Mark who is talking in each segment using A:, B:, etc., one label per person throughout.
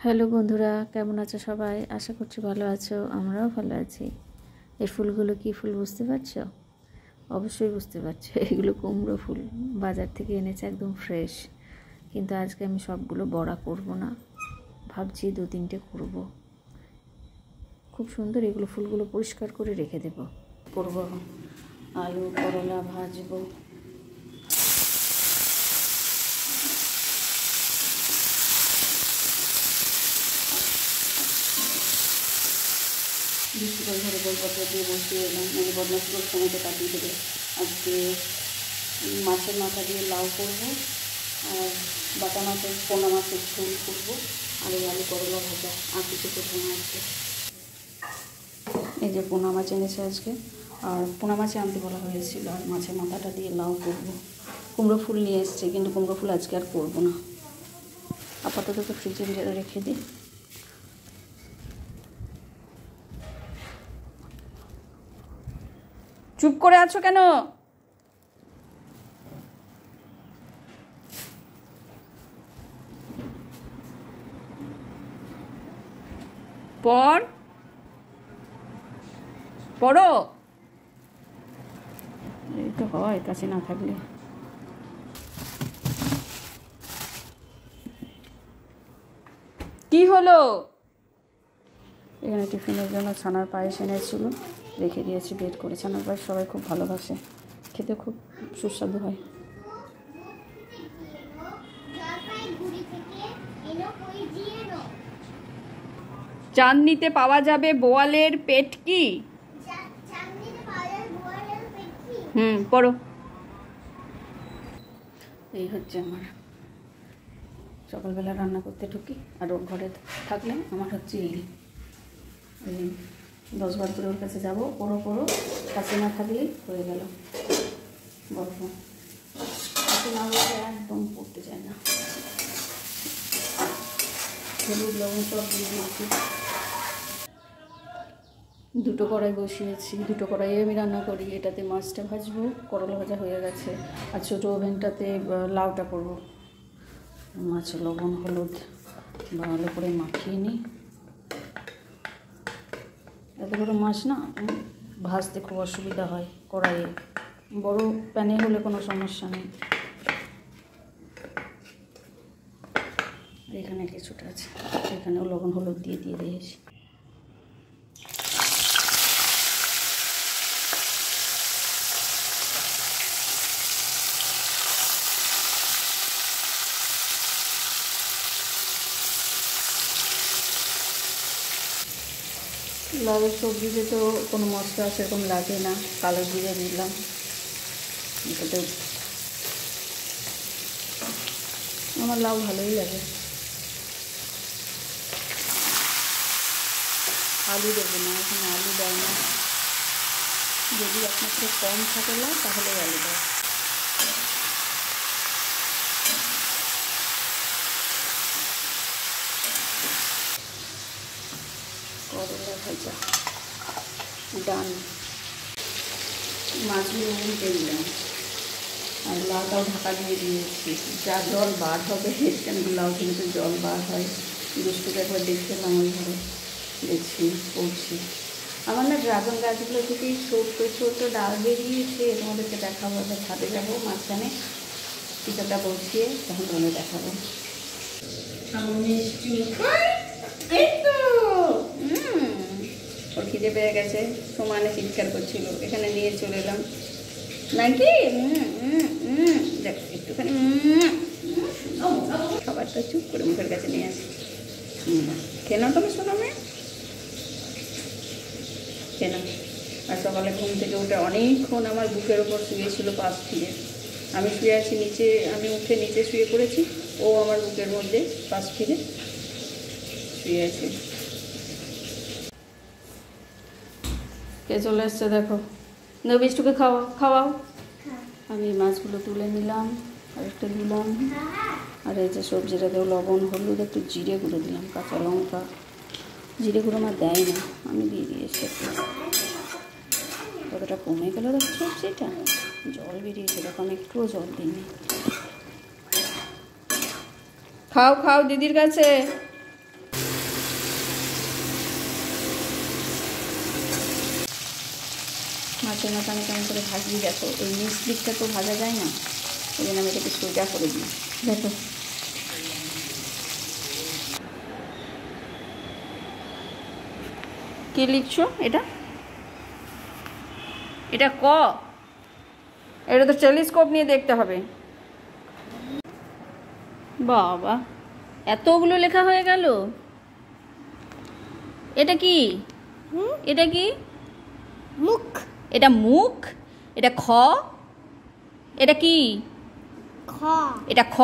A: Hello বন্ধুরা, কেমন আছো সবাই? আশা করছি ভালো আছো। আমরাও ভালো আছি। এই ফুলগুলো কি ফুল বুঝতে পারছো? অবশ্যই বুঝতে পারছো, এগুলো কুমড়ো ফুল। বাজার থেকে এনেছে, একদম ফ্রেশ। কিন্তু আজকে আমি সবগুলো বড়া করব না, ভাবছি 2-3টে করব। খুব সুন্দর এগুলো ফুলগুলো, পরিষ্কার করে রেখে দেব। করব আলু করলা ভাজবো। বৃষ্টিকর ঘরে বইপত্র দিয়ে বসিয়ে এলাম, মানে বদমাশগুলোর সময়টা কাটিয়ে দেবে। আজকে মাছের মাথা দিয়ে লাউ করবো, আর বাটা মাছের পোনা মাছের ঝোল করবো, আর এই আলু করলা ভাজা। আর কিছু করবো না আজকে। এই যে পোনা মাছ এনেছে আজকে, আর পোনা মাছে আনতে বলা হয়েছিল। আর মাছের মাথাটা দিয়ে লাউ করবো। কুমড়ো ফুল নিয়ে এসছে, কিন্তু কুমড়ো ফুল আজকে আর করবো না, আপাতত তো ফ্রিজে রেখে দিই। চুপ করে আছো কেন? পড়ো। এই তো হয় কাছে না থাকলে। কি হলো? এখানে টিফিনের জন্য ছানার পায়েস এনেছিল, রেখে দিয়েছি বের করে। ছানার পায়েস সবাই খুব ভালোবাসে, খেতে খুব সুস্বাদু হয়। চাঁদনিতে পাওয়া যাবে বোয়ালের পেটকি। পড়ো। এই হচ্ছে আমার সকালবেলা রান্না করতে ঢুকি, আর ওর ঘরে থাকলে আমার হচ্ছে এই 10 বার করে ওর কাছে যাবো, পড়ো, কাছে না থাকলেই হয়ে গেল গল্প। কাছে না বলতে একদম পড়তে চায় না। হলুদ লবণ সব দিয়ে দিয়েছি। 2টো কড়াই বসিয়েছি, 2টো কড়াইয়ে আমি রান্না করি। এটাতে মাছটা ভাজবো, করলা ভাজা হয়ে গেছে। আর ছোটো ওভেনটাতে লাউটা করবো। মাছে লবণ হলুদ ভালো করে মাখিয়ে নিই। এত বড় মাছ না, ভাজতে খুব অসুবিধা হয় কড়াইয়ে। বড় প্যানে হলে কোনো সমস্যা নেই। এখানে কিছুটা আছে, এখানেও লবণ হলুদ দিয়ে দিয়েছি। লাউয়ের সবজিতে তো কোনো মশলা সেরকম লাগে না, কালো জিরে দিলাম। এটাতে আমার লাউ ভালোই লাগে। আলু দেবো না, এখানে আলু দেয় না। যদি আপনার খুব কম থাকে লাউ, তাহলে আলু দেয়। করলা ভাজা ডান। মাছগুলো উল্টে দিলাম, আর লাউটাও ঢাকা দিয়ে দিয়েছি। যা জল বার হবে, এখানে লাউ কিন্তু জল বার হয়। দুষ্টুকে একবার দেখছিলাম ওই ঘরে, দেখছি পড়ছি। আমার না ড্রাগন গাছগুলো থেকে ছোট ডাল বেরিয়েছে, তোমাদেরকে দেখাবো। এবার ছাদে যাবো, মাঝখানে পিঠাটা বসিয়ে তখন তোমাদের দেখাবো। ওর খিদে পেয়ে গেছে, সমানে চিৎকার করছিল, এখানে নিয়ে চলে এলাম। নাকি দেখ একটুখানি খাবারটা চুপ করে মুখের কাছে নিয়ে আসি। কেন তুমি শোনো মেয়ে, কেন? আর সকালে ঘুম থেকে উঠে অনেকক্ষণ আমার বুকের ওপর শুয়েছিল পাশ ফিরে। আমি শুয়ে আছি নিচে, আমি উঠে নিচে শুয়ে পড়েছি, ও আমার বুকের মধ্যে পাশ ফিরে শুয়ে আছে। কে চলে এসছে দেখো, বিষ্টুকে খাওয়াও। আমি মাছগুলো তুলে নিলাম, আর একটু দিলাম। আর এই যে সবজিটাতেও লবণ হলুদ একটু জিরে গুঁড়ো দিলাম, কাঁচা লঙ্কা। জিরে গুঁড়ো আমার দেয় না, আমি দিয়ে দিয়েছি একটু। কতটা কমে গেল দেখো সবজিটা, জল বেরিয়েছে দেখো, আমি একটুও জল দিইনি। খাও দিদির কাছে। মাছের মাথা আমি কেমন করে ভাজবি দেখো, এই নিচ দিকটা তো ভাজা যায় না, ওই জন্য আমি এটাকে সোজা করে দিই। দেখো কি লিখছো? এটা এটা ক, এটা তো টেলিস্কোপ নিয়ে দেখতে হবে। বাবা এতগুলো লেখা হয়ে গেল। এটা কি? এটা কি? মুখ। এটা মুখ। এটা খ। এটা কি? খ। এটা খ।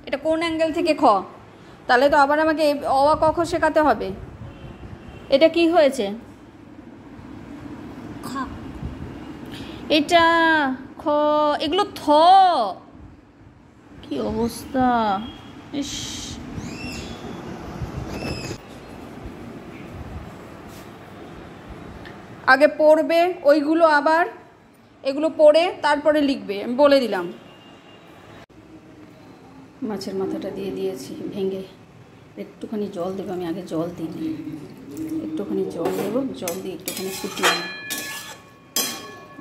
A: এটা কোন অ্যাঙ্গেল থেকে খ? তাহলে তো আবার আমাকে অ আ ক খ শেখাতে হবে। এটা কি হয়েছে? খ। এটা খ। এগুলো থ। কি অবস্থা! ইস, আগে পড়বে ওইগুলো, আবার এগুলো পড়ে তারপরে লিখবে, আমি বলে দিলাম। মাছের মাথাটা দিয়ে দিয়েছি ভেঙে, একটুখানি জল দেবো, আমি আগে জল দিই, একটুখানি জল দেবো, জল দিয়ে একটুখানি ফুটিয়ে নেব।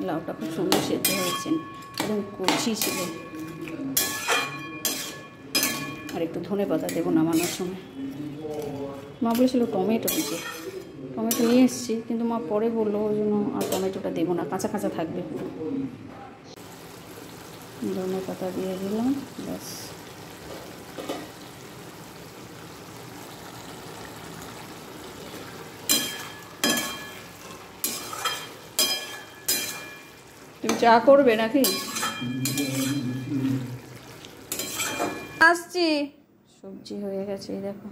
A: লাউটা খুব সুন্দর সেদ্ধ হয়েছে, একদম কচি ছিল। আর একটু ধনে পাতা দেবো নামানোর সময়। মা বলেছিল টমেটো দিতে, টমেটো নিয়ে এসেছি, কিন্তু মা পরে বললো ওই জন্য আর টমেটোটা দেবো না, কাঁচা কাঁচা থাকবে। ধনে পাতা দিয়ে দিলাম, ব্যাস। তুমি চা করবে নাকি? আসছি। সবজি হয়ে গেছে, এই দেখো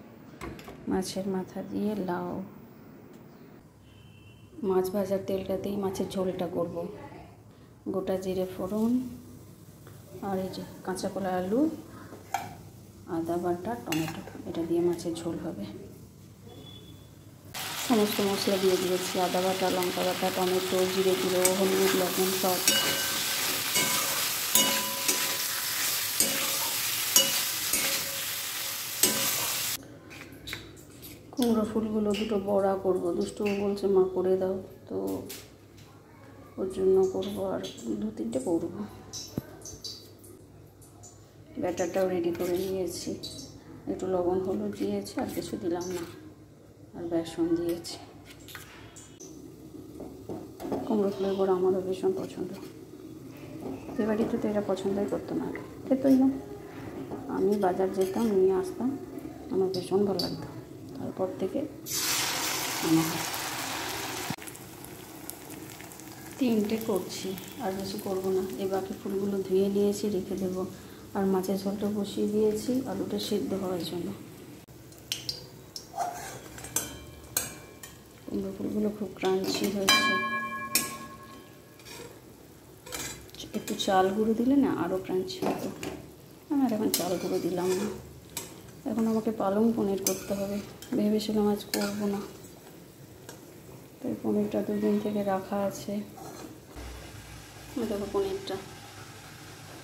A: মাছের মাথা দিয়ে লাউ। মাছ ভাজার তেলটাতেই মাছের ঝোলটা করব। গোটা জিরে ফোড়ন আর এই যে কাঁচা কলা, আলু, আদা বাটা, টমেটো, এটা দিয়ে মাছের ঝোল হবে। সমস্ত মশলা দিয়ে দিয়েছি, আদা বাটা, লঙ্কা বাটা, টমেটো, জিরে গুঁড়ো, হলুদ, লবণ সব। কুমড়ো ফুলগুলো দুটো বড়া করব, দুষ্টু বলছে মা করে দাও, তো ওর জন্য করবো, আর 2-3টে করব। ব্যাটারটাও রেডি করে নিয়েছি, একটু লবণ হলুদ দিয়েছি, আর কিছু দিলাম না, আর বেসন দিয়েছি। কুমড়ো ফুলের বড়া আমারও ভীষণ পছন্দ। এ বাড়িতে তো এটা পছন্দই করতো না, খেতই না। আমি বাজার যেতাম, নিয়ে আসতাম, আমার ভীষণ ভালো লাগতো, তারপর থেকে আমার 3টে করছি, আর বেশি করবো না। এই বাকি ফুলগুলো ধুয়ে নিয়েছি, রেখে দেবো। আর মাছের ঝোলটা বসিয়ে দিয়েছি আলুটা সেদ্ধ হওয়ার জন্য। কুমড়ো ফুলগুলো খুব ক্রাঞ্চি হয়েছে, একটু চাল গুঁড়ো দিলে না আরও ক্রাঞ্চি হতো। আমি আর এখন চাল গুঁড়ো দিলাম না। এখন আমাকে পালং পনির করতে হবে, ভেবেছিলাম আজ করবো না, তাই পনিরটা 2 দিন থেকে রাখা আছে। দেখো পনিরটা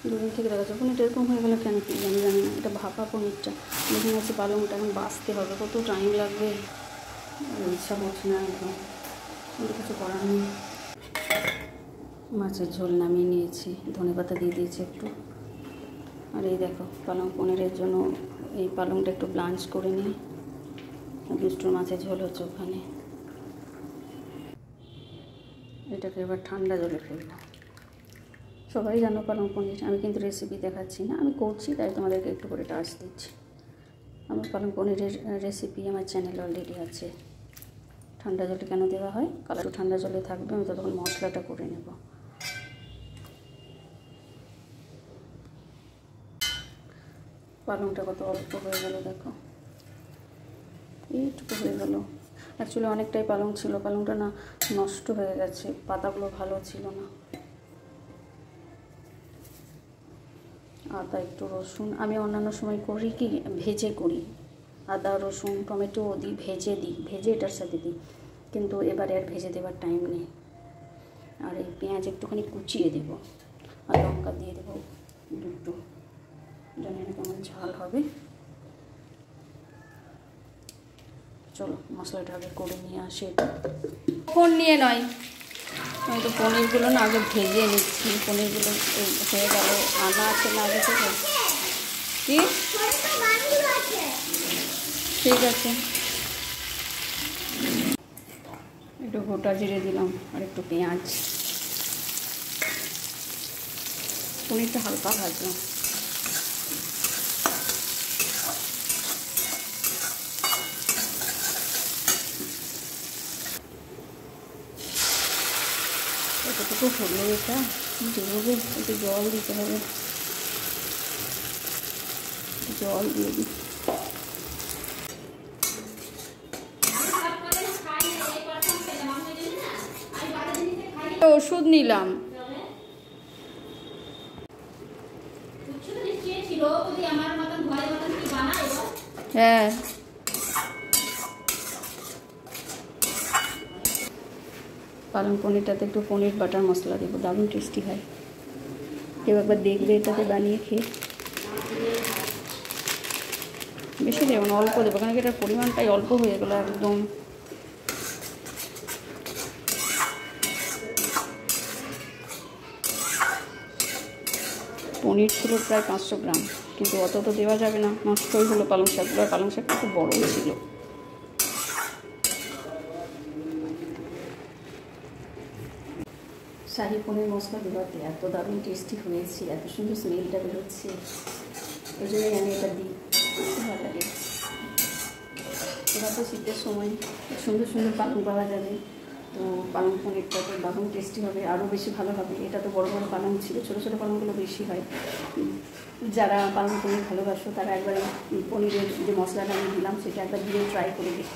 A: 2 দিন থেকে রাখা আছে। পনিরটা এরকম হয়ে গেলো কেন, কি আমি জানি না। এটা ভাপা পনিরটা, দেখে যাচ্ছে পালংটা এখন বাছতে হবে, কত টাইম লাগবে, ইচ্ছা করছে না একদম, কিন্তু কিছু করার নেই। মাছের ঝোল নামিয়ে নিয়েছি, ধনেপাতা দিয়ে দিয়েছি একটু। আর এই দেখো পালং পনিরের জন্য এই পালংটা একটু ব্লাঞ্চ করে নিই, দুষ্টুর মাছের ঝোল হচ্ছে ওখানে। এটাকে এবার ঠান্ডা জলে ফেলবো। সবাই জানো পালং পনির, আমি কিন্তু রেসিপি দেখাচ্ছি না, আমি করছি তাই তোমাদেরকে একটু করে টাচ দিচ্ছি। আমার পালং পনিরের রেসিপি আমার চ্যানেলে অলরেডি আছে। ঠান্ডা জলে কেন দেওয়া হয়, কালারও ঠান্ডা জলে থাকবে, আমি ততক্ষণ মশলাটা করে নেব। পালংটা কত অল্প হয়ে গেল দেখো, এইটুকু হয়ে গেল। অ্যাকচুয়ালি অনেকটাই পালং ছিল, পালংটা না নষ্ট হয়ে গেছে, পাতাগুলো ভালো ছিল না। আদা, একটু রসুন, আমি অন্যান্য সময় করি কি ভেজে করি, আদা রসুন টমেটো দিই, ভেজে এটার সাথে দিই, কিন্তু এবারে আর ভেজে দেওয়ার টাইম নেই। আর এই পেঁয়াজ একটুখানি কুচিয়ে দেব, আর লঙ্কা দিয়ে দেবো 2টো, জানি না কেমন ঝাল হবে। চলো মশলাটা আগে করে নিয়ে আসি। ফোন নিয়ে নয়,
B: আমি তো পনিরগুলো না আগে ভেজে নিচ্ছি। পনিরগুলো হয়ে গেল, আনা আছে না আগে থেকে। কি ঠিক আছে, একটু গোটা জিরে দিলাম আর একটু পেঁয়াজ। পনিরটা হালকা ভাজলাম। এতটুকু হলো, এটা দেবে, একটু জল দিতে হবে। জল দিয়ে দিই। ওষুধ নিলাম। হ্যাঁ, পালং পনিরটাতে একটু পনির বাটার মশলা দেবো, দারুণ টেস্টি হয়। কেউ একবার দেখবে এটাতে বানিয়ে খেয়ে। বেশি দেবো না, অল্প দেবো, কারণ এটার পরিমাণটাই অল্প হয়ে গেলো একদম। পনির ছিল প্রায় 500 গ্রাম, কিন্তু অত তো দেওয়া যাবে না, নষ্টই হলো পালং শাকগুলো। আর পালং শাকটা খুব বড়ই ছিল। শাহি পনির মশলা দেওয়াতে এত দারুণ টেস্টি হয়েছে, এত সুন্দর স্মেলটা বেরোচ্ছে, ওই জন্যই আমি এটা দিই, ভালো লাগে। এবার তো শীতের সময় সুন্দর সুন্দর পালং পাওয়া যাবে, তো পালং পনিরটা তো দারুণ টেস্টি হবে, আরও বেশি ভালো হবে। এটা তো বড় বড় পালং ছিল, ছোটো ছোটো পালংগুলো বেশি হয়। যারা পালং পনির ভালোবাসো তারা একবার পনিরের যে মশলাটা আমি দিলাম সেটা একবার দিয়ে ট্রাই করে দেখি,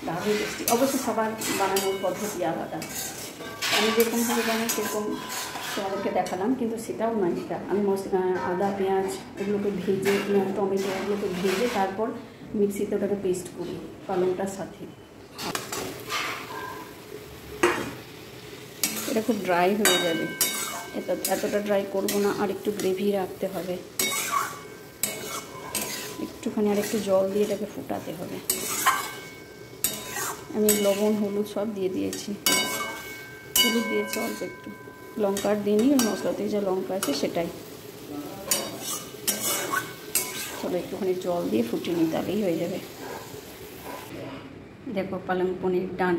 B: দারুণ টেস্টি। অবশ্যই সবার বানানোর পদ্ধতি আলাদা, আমি যেরকমভাবে বানাই সেরকম তোমাদেরকে দেখালাম, কিন্তু সেটাও নয়। সেটা আমি আদা পেঁয়াজ এগুলোকে ভেজে, টমেটো এগুলোকে ভেজে তারপর মিক্সিতে ওটাকে পেস্ট করি পালংটার সাথে। এটা খুব ড্রাই হয়ে যাবে, এতটা ড্রাই করবো না, আর একটু গ্রেভি রাখতে হবে। একটুখানি আর একটু জল দিয়ে এটাকে ফুটাতে হবে। আমি লবণ হলুদ সব দিয়ে দিয়েছি, হলুদ দিয়েছি অল্প একটু, লঙ্কার দিইনি, ওই মশলাতে যা লঙ্কা আছে সেটাই। চলো একটুখানি জল দিয়ে ফুটিয়ে নিই, তাহলেই হয়ে যাবে। দেখো পালং পনির ডান।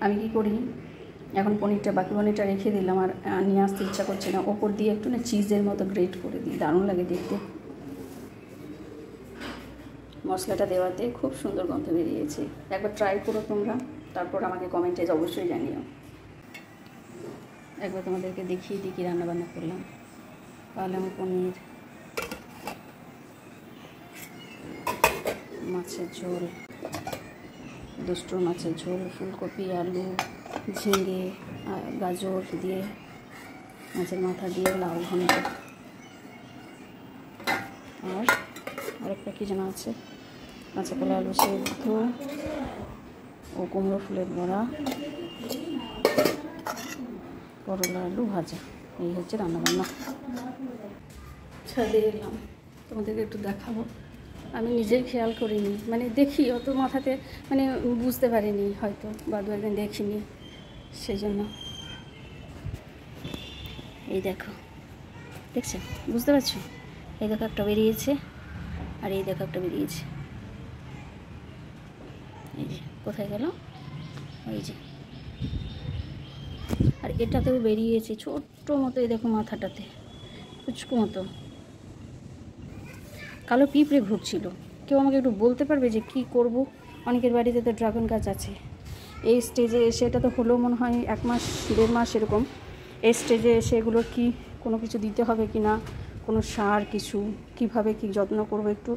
B: আমি কি করি, এখন পনিরটা বাকি পনিরটা রেখে দিলাম, আর নিয়ে আসতে ইচ্ছা করছে না, ওপর দিয়ে একটু না চিজের মতো গ্রেট করে দিই, দারুণ লাগে দেখতে। মশলাটা দেওয়াতে খুব সুন্দর গন্ধ বেরিয়েছে। একবার ট্রাই করো তোমরা, তারপর আমাকে কমেন্টে অবশ্যই জানিও। একবার তোমাদেরকে দেখিয়ে দিই কী রান্নাবান্না করলাম। পালং পনির, মাছের ঝোল, দুষ্টুর মাছের ঝোল, ফুলকপি আলু ঝিঙে গাজর দিয়ে, মাছের মাথা দিয়ে লাউ ঘন্ট, আর আরেকটা কী যেন আছে, কাঁচা কলা আলু সেদ্ধ ও কুমড়ো ফুলের বড়া, করলা আলু ভাজা। এই হচ্ছে রান্নাবান্না। ছাদে এলাম, তোমাদেরকে একটু দেখাবো। আমি নিজেই খেয়াল করিনি, মানে দেখি অত মাথাতে, মানে বুঝতে পারিনি হয়তো, বা দু একদিন দেখিনি, সেই জন্য। এই দেখো, দেখছো, বুঝতে পারছো? এই দেখো একটা বেরিয়েছে, আর এই দেখো একটা বেরিয়েছে। এই যে কোথায় গেল, ওই যে। আর এটাতেও বেরিয়েছে ছোট্ট মতো, এই দেখো মাথাটাতে কুচকু মতো কালো পিঁপড়ে ঘুরছিল। কেউ আমাকে একটু বলতে পারবে যে কি করব? অনেকের বাড়িতে তো ড্রাগন গাছ আছে। এই স্টেজে এসে, এটা তো হলো মনে হয় 1 মাস 1.5 মাস এরকম, এই স্টেজে এসে এগুলোর কি কোনো কিছু দিতে হবে কি না, কোনো সার কিছু কিভাবে কি যত্ন করব, একটু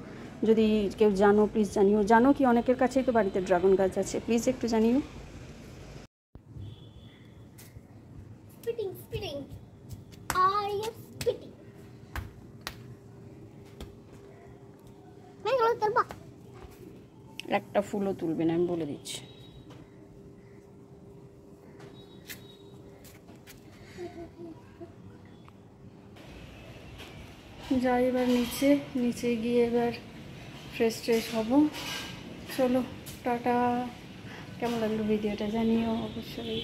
B: যদি কেউ জানো প্লিজ জানিও। জানো কি অনেকের কাছেই তো বাড়িতে ড্রাগন গাছ আছে, প্লিজ একটু জানিও। একটা ফুলও তুলবে না, আমি বলে দিচ্ছি। যাই এবার নিচে গিয়ে এবার ফ্রেশ হব। চলো টাটা। কেমন লাগলো ভিডিওটা জানিও অবশ্যই।